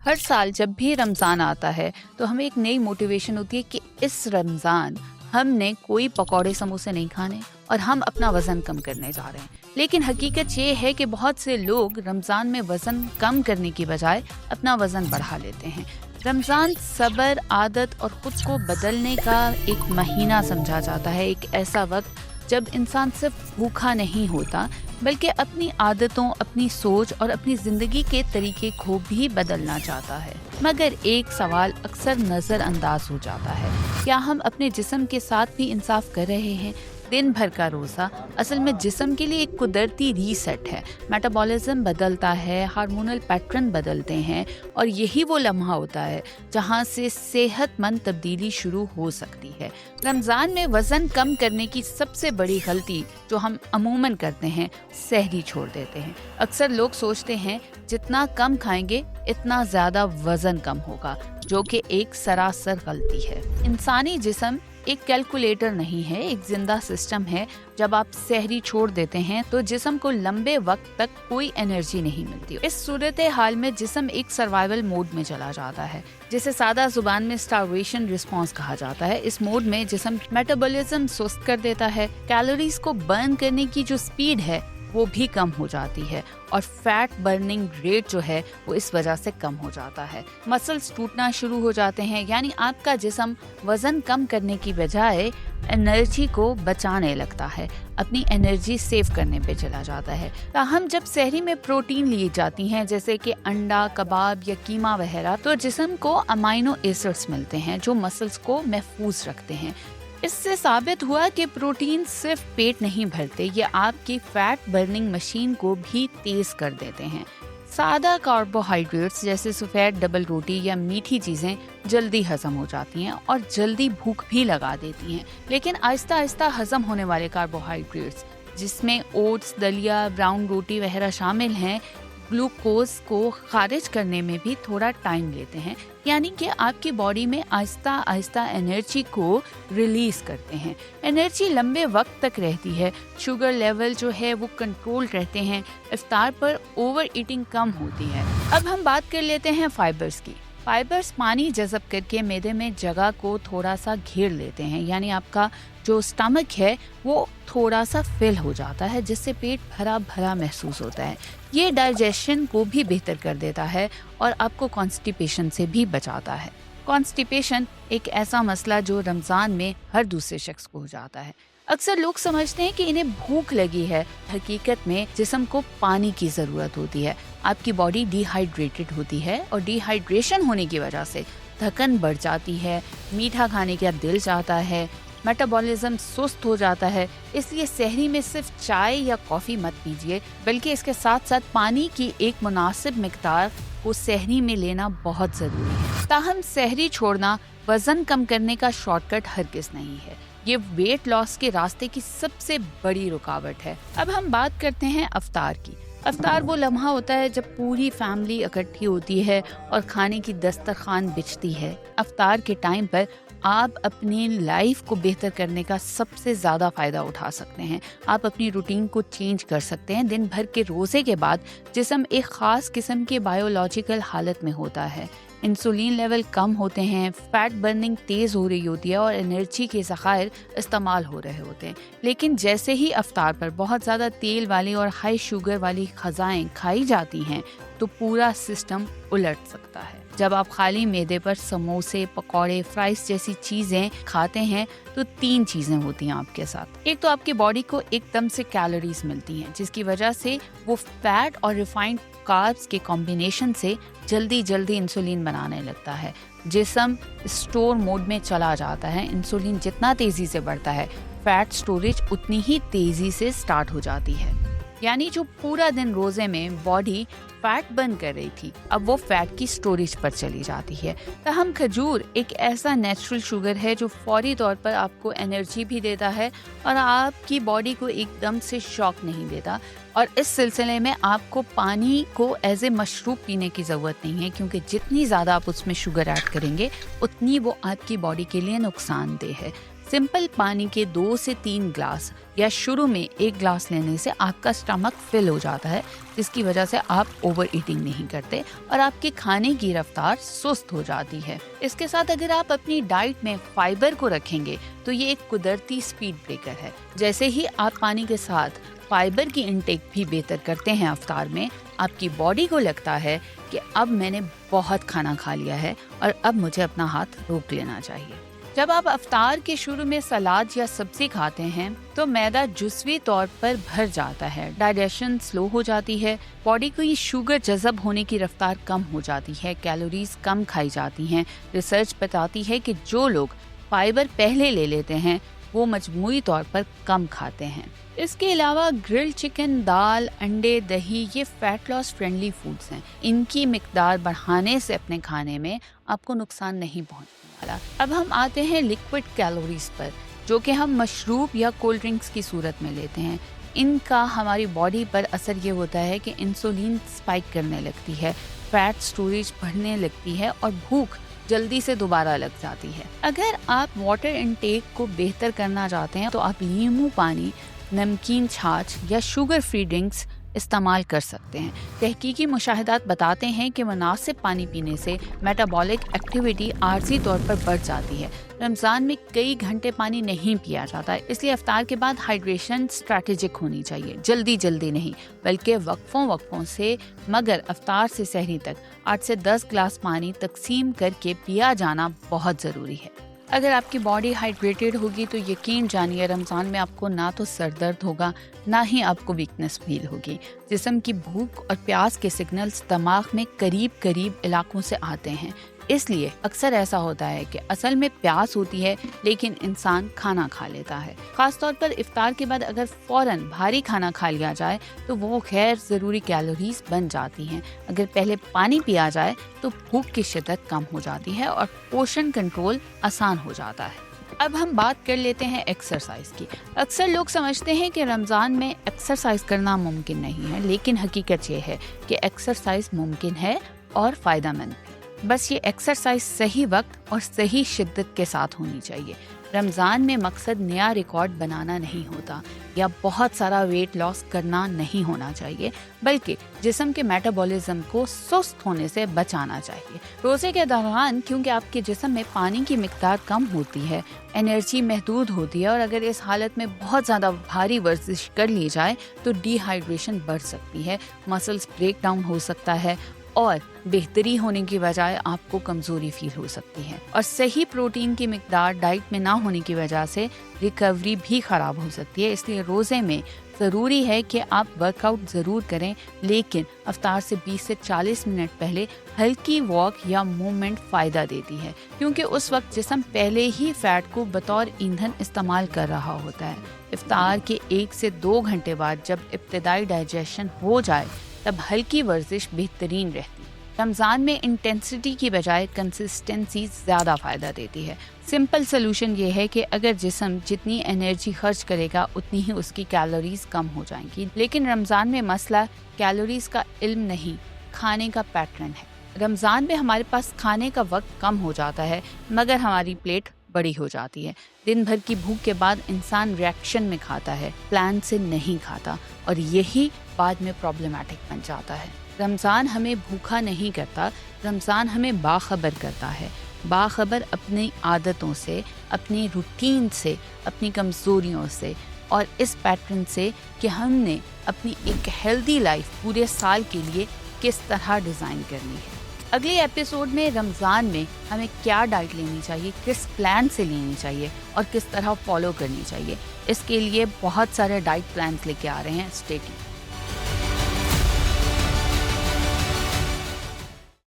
हर साल जब भी रमज़ान आता है तो हमें एक नई मोटिवेशन होती है कि इस रमज़ान हमने कोई पकौड़े समोसे नहीं खाने और हम अपना वज़न कम करने जा रहे हैं। लेकिन हकीकत ये है कि बहुत से लोग रमज़ान में वज़न कम करने की बजाय अपना वज़न बढ़ा लेते हैं। रमज़ान सब्र, आदत और ख़ुद को बदलने का एक महीना समझा जाता है, एक ऐसा वक्त जब इंसान सिर्फ भूखा नहीं होता बल्कि अपनी आदतों, अपनी सोच और अपनी ज़िंदगी के तरीके को भी बदलना चाहता है। मगर एक सवाल अक्सर नज़रअंदाज हो जाता है, क्या हम अपने जिस्म के साथ भी इंसाफ कर रहे हैं? दिन भर का रोज़ा असल में जिस्म के लिए एक कुदरती रीसेट है। मेटाबॉलिज्म बदलता है, हार्मोनल पैटर्न बदलते हैं और यही वो लम्हा होता है जहाँ से सेहतमंद तब्दीली शुरू हो सकती है। रमज़ान में वज़न कम करने की सबसे बड़ी गलती जो हम अमूमन करते हैं, सहरी छोड़ देते हैं। अक्सर लोग सोचते हैं जितना कम खाएंगे इतना ज़्यादा वज़न कम होगा, जो कि एक सरासर गलती है। इंसानी जिस्म एक कैलकुलेटर नहीं है, एक जिंदा सिस्टम है। जब आप सहरी छोड़ देते हैं तो जिस्म को लंबे वक्त तक कोई एनर्जी नहीं मिलती। इस सूरत हाल में जिस्म एक सर्वाइवल मोड में चला जाता है, जिसे सादा जुबान में स्टार्वेशन रिस्पॉन्स कहा जाता है। इस मोड में जिस्म मेटाबॉलिज्म सुस्त कर देता है, कैलोरीज को बर्न करने की जो स्पीड है वो भी कम हो जाती है और फैट बर्निंग रेट जो है वो इस वजह से कम हो जाता है। मसल्स टूटना शुरू हो जाते हैं, यानी आपका जिस्म वजन कम करने की बजाय एनर्जी को बचाने लगता है, अपनी एनर्जी सेव करने पे चला जाता है। ताहम जब सहरी में प्रोटीन ली जाती हैं जैसे कि अंडा, कबाब या कीमा वगैरह, तो जिस्म को अमाइनो एसिड्स मिलते हैं जो मसल्स को महफूज रखते हैं। इससे साबित हुआ कि प्रोटीन सिर्फ पेट नहीं भरते, ये आपकी फैट बर्निंग मशीन को भी तेज कर देते हैं। सादा कार्बोहाइड्रेट्स जैसे सफ़ेद डबल रोटी या मीठी चीज़ें जल्दी हजम हो जाती हैं और जल्दी भूख भी लगा देती हैं, लेकिन आहिस्ता आहिस्ता हजम होने वाले कार्बोहाइड्रेट्स जिसमें ओट्स, दलिया, ब्राउन रोटी वगैरह शामिल हैं, ग्लूकोज को खारिज करने में भी थोड़ा टाइम लेते हैं, यानी कि आपकी बॉडी में आहिस्ता आहिस्ता एनर्जी को रिलीज करते हैं। एनर्जी लंबे वक्त तक रहती है, शुगर लेवल जो है वो कंट्रोल रहते हैं, इफ्तार पर ओवर ईटिंग कम होती है। अब हम बात कर लेते हैं फाइबर्स की। फाइबर्स पानी जज़ब करके मैदे में जगह को थोड़ा सा घेर लेते हैं, यानी आपका जो स्टमक है वो थोड़ा सा फिल हो जाता है, जिससे पेट भरा भरा महसूस होता है। ये डाइजेशन को भी बेहतर कर देता है और आपको कॉन्स्टिपेशन से भी बचाता है। कॉन्स्टिपेशन एक ऐसा मसला जो रमज़ान में हर दूसरे शख्स को हो जाता है। अक्सर लोग समझते हैं कि इन्हें भूख लगी है, हकीकत में जिस्म को पानी की ज़रूरत होती है। आपकी बॉडी डिहाइड्रेटेड होती है और डिहाइड्रेशन होने की वजह से थकन बढ़ जाती है, मीठा खाने का दिल चाहता है, मेटाबॉलिज्म सुस्त हो जाता है। इसलिए सहरी में सिर्फ चाय या कॉफ़ी मत पीजिए, बल्कि इसके साथ साथ पानी की एक मुनासिब मिकदार को सहरी में लेना बहुत ज़रूरी है। ताहम सहरी छोड़ना वज़न कम करने का शॉर्टकट हरगिज़ नहीं है, ये वेट लॉस के रास्ते की सबसे बड़ी रुकावट है। अब हम बात करते हैं अफ्तार की। अफ्तार वो लम्हा होता है जब पूरी फैमिली इकट्ठी होती है और खाने की दस्तरखान बिछती है। अफ्तार के टाइम पर आप अपनी लाइफ को बेहतर करने का सबसे ज़्यादा फ़ायदा उठा सकते हैं। आप अपनी रूटीन को चेंज कर सकते हैं। दिन भर के रोज़े के बाद जिस्म एक ख़ास किस्म के बायोलॉजिकल हालत में होता है, इंसुलिन लेवल कम होते हैं, फैट बर्निंग तेज़ हो रही होती है और एनर्जी के ज़खायर इस्तेमाल हो रहे होते हैं। लेकिन जैसे ही अफ्तार पर बहुत ज़्यादा तेल वाली और हाई शुगर वाली ग़िज़ाएं खाई जाती हैं तो पूरा सिस्टम उलट सकता है। जब आप खाली मैदे पर समोसे, पकौड़े, फ्राइज जैसी चीज़ें खाते हैं तो 3 चीज़ें होती हैं आपके साथ। एक तो आपकी बॉडी को एकदम से कैलोरीज मिलती हैं, जिसकी वजह से वो फैट और रिफाइंड कार्ब्स के कॉम्बिनेशन से जल्दी जल्दी इंसुलिन बनाने लगता है। जिस्म स्टोर मोड में चला जाता है। इंसुलिन जितना तेज़ी से बढ़ता है, फैट स्टोरेज उतनी ही तेज़ी से स्टार्ट हो जाती है। यानी जो पूरा दिन रोज़े में बॉडी फैट बर्न कर रही थी, अब वो फैट की स्टोरेज पर चली जाती है। ताहम खजूर एक ऐसा नेचुरल शुगर है जो फौरी तौर पर आपको एनर्जी भी देता है और आपकी बॉडी को एकदम से शॉक नहीं देता। और इस सिलसिले में आपको पानी को एज ए मशरूब पीने की ज़रूरत नहीं है, क्योंकि जितनी ज़्यादा आप उसमें शुगर ऐड करेंगे उतनी वो आपकी बॉडी के लिए नुकसानदेह है। सिंपल पानी के 2 से 3 ग्लास या शुरू में 1 ग्लास लेने से आपका स्टमक फिल हो जाता है, जिसकी वजह से आप ओवर ईटिंग नहीं करते और आपके खाने की रफ्तार सुस्त हो जाती है। इसके साथ अगर आप अपनी डाइट में फाइबर को रखेंगे तो ये एक कुदरती स्पीड ब्रेकर है। जैसे ही आप पानी के साथ फाइबर की इनटेक भी बेहतर करते हैं अफ्तार में, आपकी बॉडी को लगता है कि अब मैंने बहुत खाना खा लिया है और अब मुझे अपना हाथ रोक लेना चाहिए। जब आप अफ्तार के शुरू में सलाद या सब्जी खाते हैं तो मैदा जुज़वी तौर पर भर जाता है, डाइजेशन स्लो हो जाती है, बॉडी को ये शुगर जज़ब होने की रफ्तार कम हो जाती है, कैलोरीज कम खाई जाती हैं। रिसर्च बताती है कि जो लोग फाइबर पहले ले लेते हैं वो मजमूई तौर पर कम खाते हैं। इसके अलावा ग्रिल्ड चिकन, दाल, अंडे, दही ये फैट लॉस फ्रेंडली फूड्स हैं। इनकी मिकदार बढ़ाने से अपने खाने में आपको नुकसान नहीं पहुंचने वाला। अब हम आते हैं लिक्विड कैलोरीज पर, जो कि हम मशरूब या कोल्ड ड्रिंक्स की सूरत में लेते हैं। इनका हमारी बॉडी पर असर ये होता है कि इंसुलिन स्पाइक करने लगती है, फैट स्टोरेज बढ़ने लगती है और भूख जल्दी से दोबारा लग जाती है। अगर आप वाटर इनटेक को बेहतर करना चाहते हैं तो आप नींबू पानी, नमकीन छाछ या शुगर फ्री ड्रिंक्स इस्तेमाल कर सकते हैं। तहकीकी मुशाहिदात बताते हैं कि मुनासिब पानी पीने से मेटाबॉलिक एक्टिविटी आर्जी तौर पर बढ़ जाती है। रमज़ान में कई घंटे पानी नहीं पिया जाता, इसलिए अफ्तार के बाद हाइड्रेशन स्ट्रैटेजिक होनी चाहिए, जल्दी जल्दी नहीं बल्कि वक्फों से, मगर अफ्तार से सहरी तक 8 से 10 ग्लास पानी तकसीम करके पिया जाना बहुत ज़रूरी है। अगर आपकी बॉडी हाइड्रेटेड होगी तो यकीन जानिए रमज़ान में आपको ना तो सर दर्द होगा, ना ही आपको वीकनेस फील होगी। जिस्म की भूख और प्यास के सिग्नल्स दिमाग में करीब करीब इलाकों से आते हैं, इसलिए अक्सर ऐसा होता है कि असल में प्यास होती है लेकिन इंसान खाना खा लेता है। खासतौर पर इफ्तार के बाद अगर फौरन भारी खाना खा लिया जाए तो वो गैर ज़रूरी कैलोरीज बन जाती हैं। अगर पहले पानी पिया जाए तो भूख की शिद्दत कम हो जाती है और पोषण कंट्रोल आसान हो जाता है। अब हम बात कर लेते हैं एक्सरसाइज की। अक्सर लोग समझते हैं कि रमज़ान में एक्सरसाइज करना मुमकिन नहीं है, लेकिन हकीकत ये है कि एक्सरसाइज मुमकिन है और फ़ायदेमंद भी। बस ये एक्सरसाइज सही वक्त और सही शिद्दत के साथ होनी चाहिए। रमज़ान में मकसद नया रिकॉर्ड बनाना नहीं होता या बहुत सारा वेट लॉस करना नहीं होना चाहिए, बल्कि जिस्म के मेटाबॉलिज्म को सुस्त होने से बचाना चाहिए। रोज़े के दौरान क्योंकि आपके जिस्म में पानी की मिकदार कम होती है, एनर्जी महदूद होती है और अगर इस हालत में बहुत ज़्यादा भारी वर्जिश कर ली जाए तो डिहाइड्रेशन बढ़ सकती है, मसल्स ब्रेक डाउन हो सकता है और बेहतरी होने की बजाय आपको कमज़ोरी फील हो सकती है। और सही प्रोटीन की मिकदार डाइट में ना होने की वजह से रिकवरी भी ख़राब हो सकती है। इसलिए रोज़े में ज़रूरी है कि आप वर्कआउट ज़रूर करें, लेकिन अफ्तार से 20 से 40 मिनट पहले हल्की वॉक या मूवमेंट फ़ायदा देती है, क्योंकि उस वक्त जिस्म पहले ही फ़ैट को बतौर ईंधन इस्तेमाल कर रहा होता है। इफ्तार के 1 से 2 घंटे बाद जब इब्तिदाई डाइजेशन हो जाए तब हल्की वर्जिश बेहतरीन रहती है। रमज़ान में इंटेंसिटी की बजाय कंसिस्टेंसी ज़्यादा फ़ायदा देती है। सिंपल सोल्यूशन ये है कि अगर जिस्म जितनी एनर्जी खर्च करेगा उतनी ही उसकी कैलोरीज कम हो जाएंगी। लेकिन रमज़ान में मसला कैलोरीज का इल्म नहीं, खाने का पैटर्न है। रमज़ान में हमारे पास खाने का वक्त कम हो जाता है मगर हमारी प्लेट बड़ी हो जाती है। दिन भर की भूख के बाद इंसान रिएक्शन में खाता है, प्लान से नहीं खाता और यही बाद में प्रॉब्लमेटिक बन जाता है। रमज़ान हमें भूखा नहीं करता, रमज़ान हमें बाखबर करता है। बाखबर अपनी आदतों से, अपनी रूटीन से, अपनी कमज़ोरियों से और इस पैटर्न से कि हमने अपनी एक हेल्दी लाइफ पूरे साल के लिए किस तरह डिज़ाइन करनी है। अगले एपिसोड में रमज़ान में हमें क्या डाइट लेनी चाहिए, किस प्लान से लेनी चाहिए और किस तरह फॉलो करनी चाहिए, इसके लिए बहुत सारे डाइट प्लान्स लेके आ रहे हैं। Stay tuned.